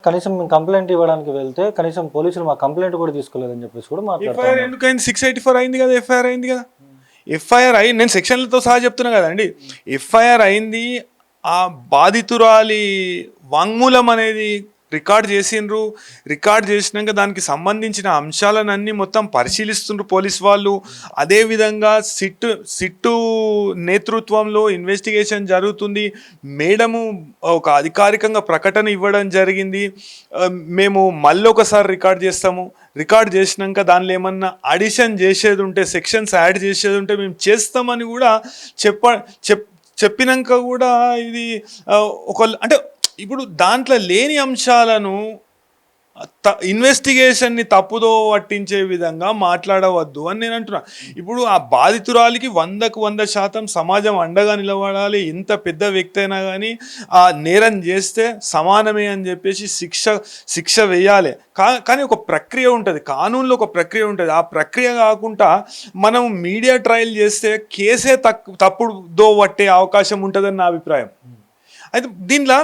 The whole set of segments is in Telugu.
కనీసం మేము కంప్లెయింట్ ఇవ్వడానికి వెళ్తే కనీసం పోలీసులు మా కంప్లెయింట్ కూడా తీసుకోలేదని చెప్పేసి కూడా ఎఫ్ఐఆర్ మాట్లాడుతున్నారు. ఎందుకైంది? 684 అయింది కదా, ఎఫ్ఐఆర్ అయింది కదా. ఎఫ్ఐఆర్ అయి నేను సెక్షన్లతో సహా చెప్తున్నా కదండి. ఎఫ్ఐఆర్ అయింది, ఆ బాధితురాలి వాంగ్మూలం అనేది రికార్డ్ చేసిండ్రు. రికార్డ్ చేసినాక దానికి సంబంధించిన అంశాలన్నీ మొత్తం పరిశీలిస్తుండ్రు పోలీస్ వాళ్ళు. అదేవిధంగా సిట్టు నేతృత్వంలో ఇన్వెస్టిగేషన్ జరుగుతుంది. మేడము ఒక అధికారికంగా ప్రకటన ఇవ్వడం జరిగింది. మేము మళ్ళీ ఒకసారి రికార్డ్ చేస్తాము. రికార్డ్ చేసినాక దానిలో ఏమన్నా అడిషన్ చేసేది ఉంటే, సెక్షన్స్ యాడ్ చేసేది ఉంటే మేము చేస్తామని కూడా చెప్పినాక కూడా ఇది ఒక అంటే ఇప్పుడు దాంట్లో లేని అంశాలను ఇన్వెస్టిగేషన్ని తప్పుదో పట్టించే విధంగా మాట్లాడవద్దు అని నేను అంటున్నా. ఇప్పుడు ఆ బాధితురాలికి 100% సమాజం అండగా నిలబడాలి. ఎంత పెద్ద వ్యక్తి అయినా కానీ ఆ నేరం చేస్తే సమానమే అని చెప్పేసి శిక్ష వేయాలి. కానీ ఒక ప్రక్రియ ఉంటుంది, కానూన్లో ఒక ప్రక్రియ ఉంటుంది. ఆ ప్రక్రియ కాకుండా మనం మీడియా ట్రయల్ చేస్తే కేసే తప్పుదో పట్టే అవకాశం ఉంటుందని నా అభిప్రాయం. అయితే దీనిలో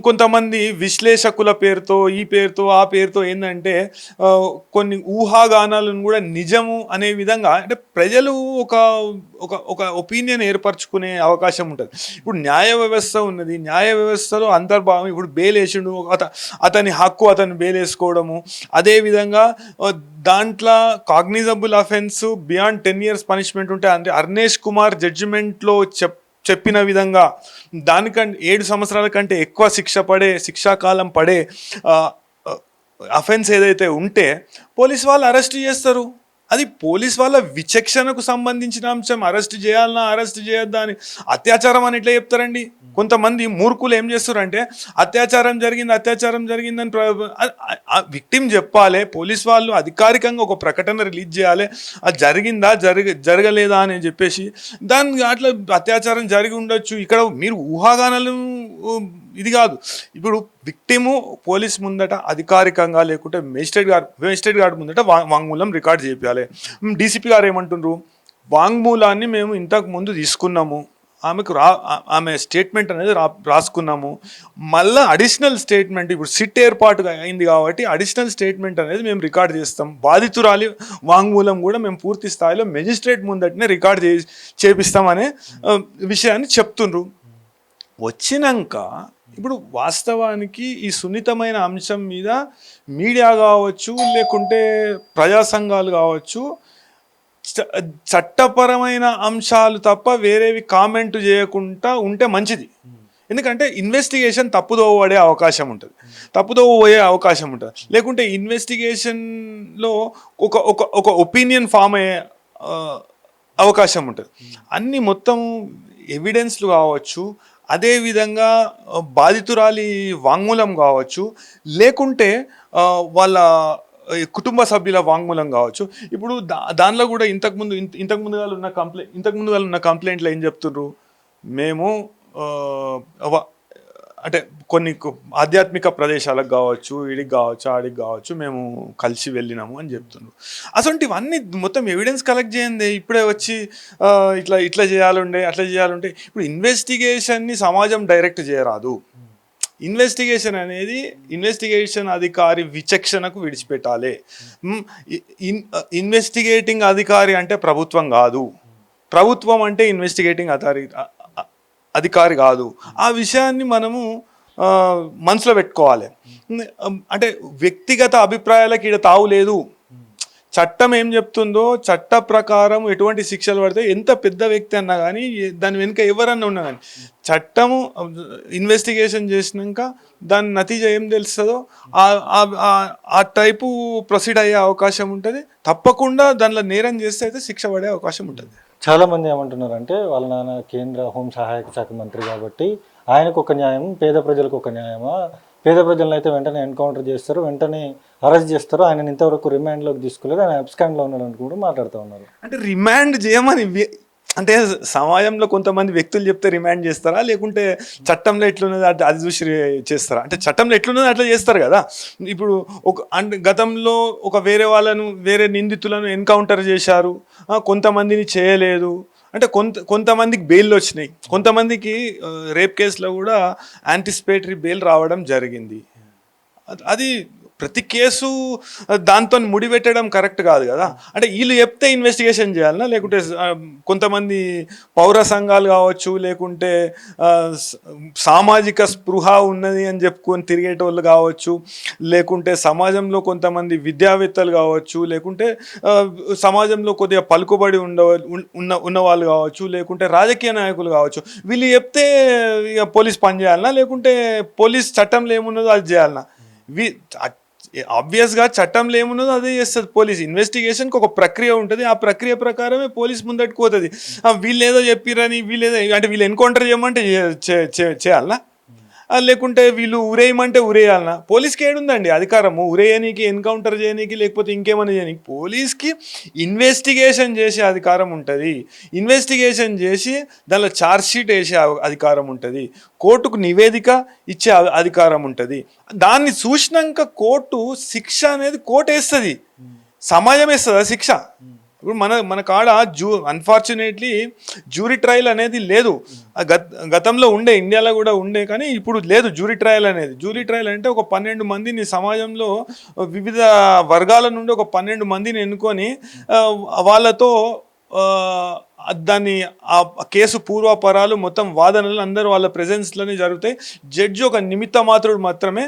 కొంతమంది విశ్లేషకుల పేరుతో, ఈ పేరుతో, ఆ పేరుతో ఏంటంటే కొన్ని ఊహాగానాలను కూడా నిజము అనే విధంగా అంటే ప్రజలు ఒక ఒక ఒక ఒపీనియన్ ఏర్పరచుకునే అవకాశం ఉంటుంది. ఇప్పుడు న్యాయ వ్యవస్థ ఉన్నది, న్యాయ వ్యవస్థలో అంతర్భాగం. ఇప్పుడు బెయిల్ వేసిండు, అతని హక్కు అతను బెయిల్ వేసుకోవడము. అదేవిధంగా దాంట్లో cognizable offence beyond 10 years punishment ఉంటే, అంటే అర్నేష్ కుమార్ జడ్జిమెంట్లో చెప్పిన విధంగా దానికంటే 7 సంవత్సరాల కంటే ఎక్కువ శిక్షాకాలం పడే అఫెన్స్ ఏదైతే ఉంటే పోలీస్ వాళ్ళు అరెస్ట్ చేస్తారు. అది పోలీస్ వాళ్ళ విచక్షణకు సంబంధించిన అంశం. అరెస్ట్ చేయాలన్నా అరెస్ట్ చేయొద్దా అని అత్యాచారం అని ఎట్లా చెప్తారండి? కొంతమంది మూర్ఖులు ఏం చేస్తారంటే అత్యాచారం జరిగిందని విక్టిమ్ చెప్పాలి, పోలీస్ వాళ్ళు అధికారికంగా ఒక ప్రకటన రిలీజ్ చేయాలి, అది జరిగిందా జరగలేదా అని చెప్పేసి దాని అట్లా అత్యాచారం జరిగి ఉండొచ్చు. ఇక్కడ మీరు ఊహాగానాలు ఇది కాదు. ఇప్పుడు విక్టిము పోలీస్ ముందట అధికారికంగా లేకుంటే మేజిస్ట్రేట్ గార్డ్ ముందట వాంగ్మూలం రికార్డ్ చేయాలి. డీసీపీ గారు ఏమంటున్నారు? వాంగ్మూలాన్ని మేము ఇంతకు ముందు తీసుకున్నాము, ఆమె స్టేట్మెంట్ అనేది రాసుకున్నాము, మళ్ళీ అడిషనల్ స్టేట్మెంట్ ఇప్పుడు సిట్ ఏర్పాటు అయింది కాబట్టి అడిషనల్ స్టేట్మెంట్ అనేది మేము రికార్డ్ చేస్తాం. బాధితురాలి వాంగ్మూలం కూడా మేము పూర్తి స్థాయిలో మెజిస్ట్రేట్ ముందటనే రికార్డ్ చేపిస్తామనే విషయాన్ని చెప్తుండ్రు. వచ్చినాక ఇప్పుడు వాస్తవానికి ఈ సున్నితమైన అంశం మీద మీడియా కావచ్చు, లేకుంటే ప్రజా సంఘాలు కావచ్చు, చట్టపరమైన అంశాలు తప్ప వేరేవి కామెంట్ చేయకుండా ఉంటే మంచిది. ఎందుకంటే ఇన్వెస్టిగేషన్ తప్పుదోవ పడే అవకాశం ఉంటుంది, తప్పుదోవ పోయే అవకాశం ఉంటుంది. లేకుంటే ఇన్వెస్టిగేషన్లో ఒక ఒపీనియన్ ఫామ్ అయ్యే అవకాశం ఉంటుంది. అన్ని మొత్తం ఎవిడెన్స్లు కావచ్చు, అదేవిధంగా బాధితురాలి వాంగ్మూలం కావచ్చు, లేకుంటే వాళ్ళ కుటుంబ సభ్యుల వాంగ్మూలం కావచ్చు. ఇప్పుడు దానిలో కూడా ఇంతకుముందుగా ఉన్న కంప్లైంట్లు ఏం చెప్తున్నారు? మేము అంటే కొన్ని ఆధ్యాత్మిక ప్రదేశాలకు కావచ్చు, వీడికి కావచ్చు, ఆడికి కావచ్చు మేము కలిసి వెళ్ళినాము అని చెప్తున్నారు. అసలు మొత్తం ఎవిడెన్స్ కలెక్ట్ చేయండి. ఇప్పుడే వచ్చి ఇట్లా చేయాలంటే అట్లా చేయాలంటే ఇప్పుడు ఇన్వెస్టిగేషన్ని సమాజం డైరెక్ట్ చేయరాదు. ఇన్వెస్టిగేషన్ అనేది ఇన్వెస్టిగేషన్ అధికారి విచక్షణకు విడిచిపెట్టాలి. ఇన్వెస్టిగేటింగ్ అధికారి అంటే ప్రభుత్వం కాదు, ప్రభుత్వం అంటే ఇన్వెస్టిగేటింగ్ అధికారి కాదు. ఆ విషయాన్ని మనము మనసులో పెట్టుకోవాలి. అంటే వ్యక్తిగత అభిప్రాయాలకు ఇక్కడ తావు లేదు. చట్టం ఏం చెప్తుందో చట్ట ప్రకారం ఎటువంటి శిక్షలు పడితే ఎంత పెద్ద వ్యక్తి అన్నా కానీ, దాని వెనుక ఎవరన్నా ఉన్నా కానీ, చట్టము ఇన్వెస్టిగేషన్ చేసినాక దాని నతీజ ఏం తెలుస్తుందో ఆ టైపు ప్రొసీడ్ అయ్యే అవకాశం ఉంటుంది. తప్పకుండా దానిలో నేరం చేస్తే అయితే శిక్ష పడే అవకాశం ఉంటుంది. చాలామంది ఏమంటున్నారంటే వాళ్ళ నాన్న కేంద్ర హోం సహాయక శాఖ మంత్రి కాబట్టి ఆయనకు ఒక న్యాయం, పేద ప్రజలకు ఒక న్యాయమా? పేద ప్రజలను అయితే వెంటనే ఎన్కౌంటర్ చేస్తారు, వెంటనే అరెస్ట్ చేస్తారు, ఆయన ఇంతవరకు రిమాండ్లోకి తీసుకోలేదు, ఆయన అబ్స్కాండ్లో ఉన్నాడు అని కూడా మాట్లాడుతూ ఉన్నారు. అంటే రిమాండ్ చేయమని అంటే సమాజంలో కొంతమంది వ్యక్తులు చెప్తే రిమాండ్ చేస్తారా, లేకుంటే చట్టంలో ఎట్లున్నది అది చూసి చేస్తారా? అంటే చట్టంలో ఎట్లున్నది అట్లా చేస్తారు కదా. ఇప్పుడు గతంలో వేరే నిందితులను ఎన్కౌంటర్ చేశారు, కొంతమందిని చేయలేదు. అంటే కొంతమందికి బెయిల్ వచ్చినాయి, కొంతమందికి రేప్ కేసులో కూడా యాంటిసిపేటరీ బెయిల్ రావడం జరిగింది. అది ప్రతి కేసు దాంతో ముడిపెట్టడం కరెక్ట్ కాదు కదా. అంటే వీళ్ళు చెప్తే ఇన్వెస్టిగేషన్ చేయాలన్నా, లేకుంటే కొంతమంది పౌర సంఘాలు కావచ్చు, లేకుంటే సామాజిక స్పృహ ఉన్నది అని చెప్పుకొని తిరిగేటోళ్ళు కావచ్చు, లేకుంటే సమాజంలో కొంతమంది విద్యావేత్తలు కావచ్చు, లేకుంటే సమాజంలో కొద్దిగా పలుకుబడి ఉన్న వాళ్ళు కావచ్చు, లేకుంటే రాజకీయ నాయకులు కావచ్చు, వీళ్ళు చెప్తే ఇక పోలీస్ పని చేయాలన్నా, లేకుంటే పోలీస్ చట్టంలో ఏమున్నదో అది చేయాలన్నా. ఆబ్వియస్గా చట్టంలో ఏమున్నదో అదే చేస్తుంది పోలీస్. ఇన్వెస్టిగేషన్కి ఒక ప్రక్రియ ఉంటుంది, ఆ ప్రక్రియ ప్రకారమే పోలీస్ ముందట్టుకు పోతుంది. వీళ్ళు ఏదో చెప్పిరని అంటే వీళ్ళు ఎన్కౌంటర్ చేయమంటే చేయాలనా, లేకుంటే వీళ్ళు ఉరేయమంటే ఉరేయాలనా? పోలీస్కి ఏడుందండి అధికారము ఉరేయనీకి, ఎన్కౌంటర్ చేయనీకి, లేకపోతే ఇంకేమైనా చేయనీకి? పోలీస్కి ఇన్వెస్టిగేషన్ చేసే అధికారం ఉంటుంది, ఇన్వెస్టిగేషన్ చేసి దానిలో ఛార్జ్షీట్ వేసే అధికారం ఉంటుంది, కోర్టుకు నివేదిక ఇచ్చే అధికారం ఉంటుంది. దాన్ని చూసినాక కోర్టు శిక్ష అనేది కోర్టు వేస్తుంది, సమాజం వేస్తుందా శిక్ష? ఇప్పుడు మన కాడ అన్ఫార్చునేట్లీ జ్యూరీ ట్రయల్ అనేది లేదు. గతంలో ఉండే, ఇండియాలో కూడా ఉండే, కానీ ఇప్పుడు లేదు జ్యూరీ ట్రయల్ అనేది. జ్యూరీ ట్రయల్ అంటే ఒక 12 మందిని సమాజంలో వివిధ వర్గాల నుండి ఒక 12 మందిని ఎన్నుకొని వాళ్ళతో దాన్ని ఆ కేసు పూర్వాపరాలు మొత్తం వాదనలు అందరూ వాళ్ళ ప్రెజెన్స్లోనే జరుగుతాయి. జడ్జి ఒక నిమిత్త మాత్రుడు మాత్రమే,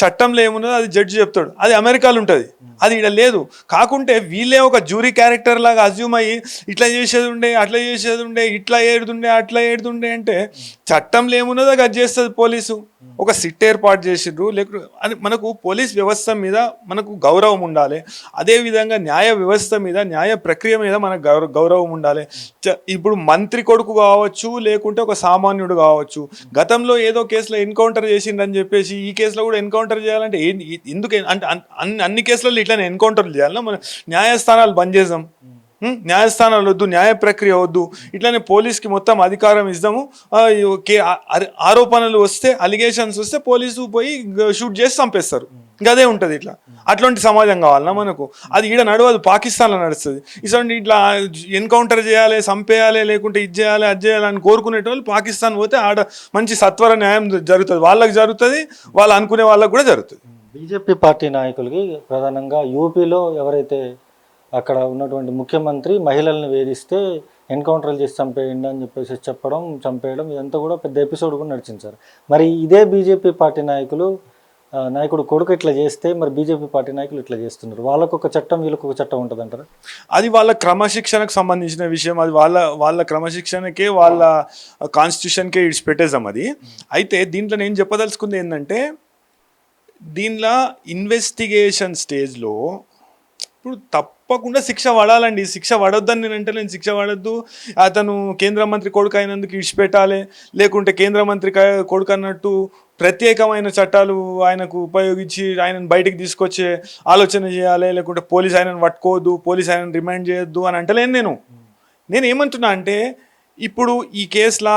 చట్టంలో ఏమున్నదో అది జడ్జి చెప్తాడు. అది అమెరికాలో ఉంటుంది, అది ఇక్కడ లేదు. కాకుంటే వీళ్ళే ఒక జ్యూరీ క్యారెక్టర్ లాగా అజ్యూమ్ అయ్యి ఇట్లా చేసేది ఉండే, అట్లా చేసేది ఉండే, ఇట్లా ఏడుతుండే, అట్లా ఏడుతుండే అంటే చట్టంలో ఏమున్నదో అది చేస్తుంది పోలీసు. ఒక సిట్ ఏర్పాటు చేసిండ్రు, లేకపోతే అని మనకు పోలీస్ వ్యవస్థ మీద మనకు గౌరవం ఉండాలి. అదేవిధంగా న్యాయ వ్యవస్థ మీద, న్యాయ ప్రక్రియ మీద మనకు గౌరవం ఉండాలి. ఇప్పుడు మంత్రి కొడుకు కావచ్చు, లేకుంటే ఒక సామాన్యుడు కావచ్చు, గతంలో ఏదో కేసులో ఎన్కౌంటర్ చేసిండని చెప్పేసి ఈ కేసులో కూడా ఎన్కౌంటర్ చేయాలంటే ఎందుకు? అంటే అన్ని కేసులలో ఇట్లానే ఎన్కౌంటర్లు చేయాలన్నా? మన న్యాయస్థానాలు బంద్ చేద్దాం, న్యాయస్థానాలు వద్దు, న్యాయ ప్రక్రియ వద్దు, ఇట్లానే పోలీస్కి మొత్తం అధికారం ఇద్దాము. ఆరోపణలు వస్తే, అలిగేషన్స్ వస్తే పోలీసు పోయి షూట్ చేసి చంపేస్తారు. అదే ఉంటుంది. ఇట్లా అట్లాంటి సమాజం కావాలన్నా మనకు? అది ఈడ నడవదు, పాకిస్తాన్లో నడుస్తుంది. ఇటువంటి ఇట్లా ఎన్కౌంటర్ చేయాలి, చంపేయాలి, లేకుంటే ఇది చేయాలి, అది చేయాలని కోరుకునేటోళ్ళు పాకిస్తాన్ పోతే ఆడ మంచి సత్వర న్యాయం జరుగుతుంది, వాళ్ళకి జరుగుతుంది, వాళ్ళు అనుకునే వాళ్ళకి కూడా జరుగుతుంది. బీజేపీ పార్టీ నాయకులకి ప్రధానంగా యూపీలో ఎవరైతే అక్కడ ఉన్నటువంటి ముఖ్యమంత్రి మహిళల్ని వేధిస్తే ఎన్కౌంటర్లు చేసి చంపేయండి అని చెప్పేసి చెప్పడం, చంపేయడం, ఇదంతా కూడా పెద్ద ఎపిసోడ్ కూడా నడిచింది సార్. మరి ఇదే బీజేపీ పార్టీ నాయకుడు కొడుకు ఇట్లా చేస్తే మరి బీజేపీ పార్టీ నాయకులు ఇట్లా చేస్తున్నారు. వాళ్ళకు ఒక చట్టం, వీళ్ళకు ఒక చట్టం ఉంటుంది అంటారా? అది వాళ్ళ క్రమశిక్షణకు సంబంధించిన విషయం. అది వాళ్ళ క్రమశిక్షణకే, వాళ్ళ కాన్స్టిట్యూషన్కే ఇడిచిపెట్టేసాం అది. అయితే దీంట్లో నేను చెప్పదలుచుకుంది ఏంటంటే, దీనిలో ఇన్వెస్టిగేషన్ స్టేజ్లో ఇప్పుడు తప్పకుండా శిక్ష పడాలండి. శిక్ష పడొద్దని నేను అంటే, నేను శిక్ష పడొద్దు, అతను కేంద్ర మంత్రి కొడుకు అయినందుకు ఇడిచిపెట్టాలి, లేకుంటే కేంద్ర మంత్రి కొడుకు అన్నట్టు ప్రత్యేకమైన చట్టాలు ఆయనకు ఉపయోగించి ఆయనను బయటికి తీసుకొచ్చే ఆలోచన చేయాలి, లేకుంటే పోలీస్ ఆయనను పట్టుకోవద్దు, పోలీస్ ఆయనను రిమాండ్ చేయొద్దు అని అంటలేను. నేను ఏమంటున్నా అంటే, ఇప్పుడు ఈ కేసులో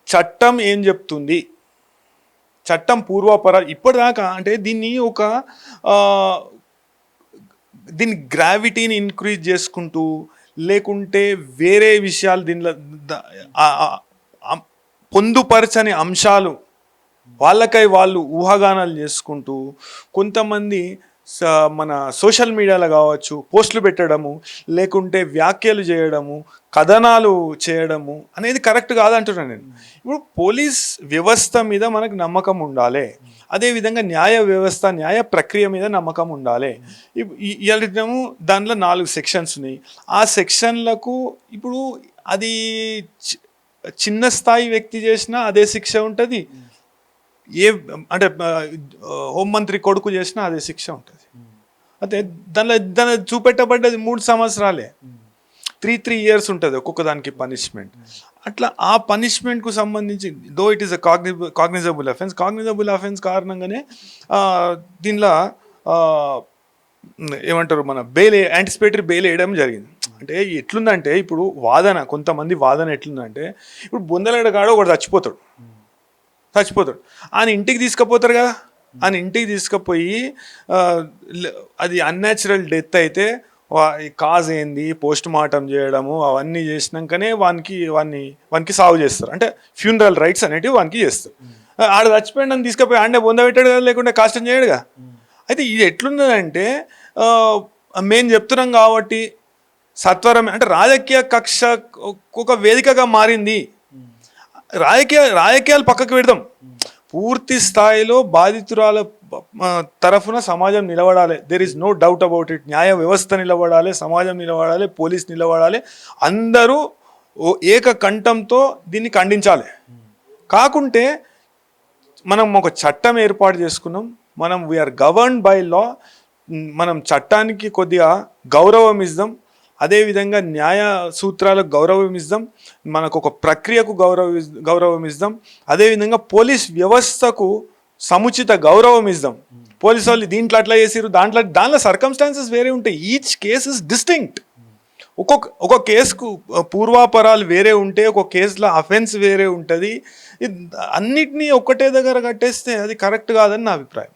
చట్టం ఏం చెప్తుంది, చట్టం పూర్వాపరాలు ఇప్పటిదాకా అంటే దీని గ్రావిటీని ఇంక్రీజ్ చేసుకుంటూ, లేకుంటే వేరే విషయాలు దీనిలో పొందుపరచని అంశాలు వాళ్ళకై వాళ్ళు ఊహాగానాలు చేసుకుంటూ, కొంతమంది మన సోషల్ మీడియాలో కావచ్చు పోస్టులు పెట్టడము, లేకుంటే వ్యాఖ్యలు చేయడము, కథనాలు చేయడము అనేది కరెక్ట్ కాదంటున్నాను నేను. ఇప్పుడు పోలీస్ వ్యవస్థ మీద మనకు నమ్మకం ఉండాలి, అదేవిధంగా న్యాయ వ్యవస్థ, న్యాయ ప్రక్రియ మీద నమ్మకం ఉండాలి. ఇవాళము దాంట్లో 4 సెక్షన్స్ ఉన్నాయి. ఆ సెక్షన్లకు ఇప్పుడు అది చిన్న స్థాయి వ్యక్తి చేసినా అదే శిక్ష ఉంటుంది, అంటే హోంమంత్రి కొడుకు చేసినా అదే శిక్ష ఉంటుంది. అయితే దానిలో చూపెట్టబడ్డది 3 సంవత్సరాలే, 3 years ఉంటుంది ఒక్కొక్క దానికి పనిష్మెంట్. అట్లా ఆ పనిష్మెంట్కు సంబంధించి though it is a cognizable offence కారణంగానే దీనిలో ఏమంటారు, మన యాంటిసిపేటరీ బెయిల్ వేయడం జరిగింది. అంటే ఎట్లుందంటే, ఇప్పుడు కొంతమంది వాదన ఎట్లుందంటే, ఇప్పుడు బొందలగడ కాడ ఒకటి చచ్చిపోతాడు, ఆయన ఇంటికి తీసుకుపోతారు కదా, ఆయన ఇంటికి తీసుకుపోయి అది అన్యాచురల్ డెత్ అయితే కాజ్ ఏంది, పోస్ట్ మార్టం చేయడము అవన్నీ చేసినాకనే వానికి సాగు చేస్తారు. అంటే ఫ్యూనరల్ రైట్స్ అనేటివి వానికి చేస్తారు. ఆడ చచ్చిపోయిందని తీసుకుపోయి ఆడనే బొందబెట్టాడు కదా, లేకుంటే కాష్టం చేయడుగా. అయితే ఇది ఎట్లున్నదంటే మేము చెప్తున్నాం కాబట్టి సత్వరం అంటే రాజకీయ కక్ష ఒక వేదికగా మారింది. రాజకీయాలు పక్కకు పెడదాం, పూర్తి స్థాయిలో బాధితురాల తరఫున సమాజం నిలబడాలి. There is no doubt about it. న్యాయ వ్యవస్థ నిలబడాలి, సమాజం నిలబడాలి, పోలీస్ నిలబడాలి. అందరూ ఏక కంఠంతో దీన్ని ఖండించాలి. కాకుంటే మనం ఒక చట్టం ఏర్పాటు చేసుకున్నాం, మనం వీఆర్ గవర్న్డ్ బై లా. మనం చట్టానికి కొద్దిగా గౌరవం ఇద్దాం, అదేవిధంగా న్యాయ సూత్రాలకు గౌరవం ఇద్దాం, మనకు ఒక ప్రక్రియకు గౌరవం ఇద్దాం, అదేవిధంగా పోలీస్ వ్యవస్థకు సముచిత గౌరవం ఇద్దాం. పోలీసు వాళ్ళు దీంట్లో అట్లా చేసిరు, దాంట్లో సర్కమ్స్టాన్సెస్ వేరే ఉంటాయి. Each case is distinct. ఒక్కొక్క కేసుకు పూర్వాపరాలు వేరే ఉంటే, ఒక్కొక్క కేసులో అఫెన్స్ వేరే ఉంటుంది. అన్నిటినీ ఒక్కటే దగ్గర కట్టేస్తే అది కరెక్ట్ కాదని నా అభిప్రాయం.